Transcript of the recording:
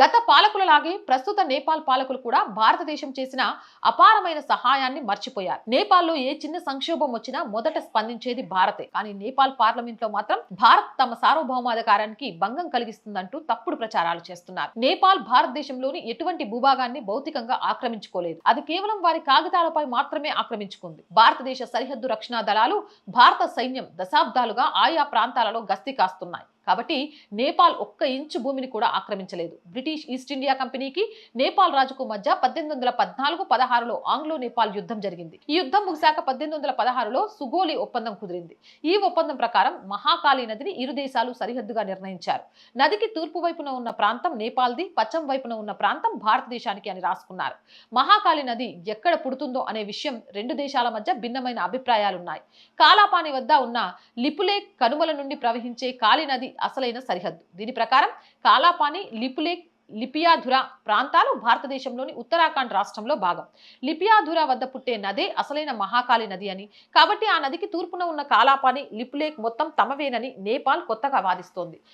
గత పాలకులలాగే ప్రస్తుత నేపాల్ పాలకులు కూడా భారతదేశం చేసిన అపారమైన సహాయాన్ని మర్చిపోయారు. నేపాల్లో ఏ చిన్న సంక్షోభం వచ్చినా మొదట స్పందించేది భారతే. కానీ నేపాల్ పార్లమెంట్ లో మాత్రం భారత్ తమ సార్వభౌమాధికారానికి భంగం కలిగిస్తుందంటూ తప్పుడు ప్రచారాలు చేస్తున్నారు. నేపాల్ భారతదేశంలోని ఎటువంటి భూభాగాన్ని భౌతికంగా ఆక్రమించుకోలేదు. అది కేవలం వారి కాగితాలపై మాత్రమే ఆక్రమించుకుంది. భారతదేశ సరిహద్దు రక్షణ దళాలు, భారత సైన్యం దశాబ్దాలుగా ఆయా ప్రాంతాలలో గస్తీ కాస్తున్నాయి. కాబట్టి నేపాల్ ఒక్క ఇంచు భూమిని కూడా ఆక్రమించలేదు. బ్రిటిష్ ఈస్ట్ ఇండియా కంపెనీకి నేపాల్ రాజుకు మధ్య 1814-16లో ఆంగ్లో నేపాల్ యుద్ధం జరిగింది. ఈ యుద్ధం ముగిశాక 1816లో సుగోలి ఒప్పందం కుదిరింది. ఈ ఒప్పందం ప్రకారం మహాకాళి నదిని ఇరు దేశాలు సరిహద్దుగా నిర్ణయించారు. నదికి తూర్పు వైపున ఉన్న ప్రాంతం నేపాల్ది, పశ్చిమ వైపున ఉన్న ప్రాంతం భారతదేశానికి అని రాసుకున్నారు. మహాకాళి నది ఎక్కడ పుడుతుందో అనే విషయం రెండు దేశాల మధ్య భిన్నమైన అభిప్రాయాలున్నాయి. కాలాపాని వద్ద ఉన్న లిపులేక్ కనుమల నుండి ప్రవహించే కాళి నది అసలైన సరిహద్దు. దీని ప్రకారం కాలాపాని, లిపులేక్, లిపియాధుర ప్రాంతాలు భారతదేశంలోని ఉత్తరాఖండ్ రాష్ట్రంలో భాగం. లిపియాధుర వద్ద పుట్టే నదే అసలైన మహాకాళి నది అని, కాబట్టి ఆ నదికి తూర్పున ఉన్న కాలాపాని, లిపులేక్ మొత్తం తమవేనని నేపాల్ కొత్తగా వాదిస్తోంది.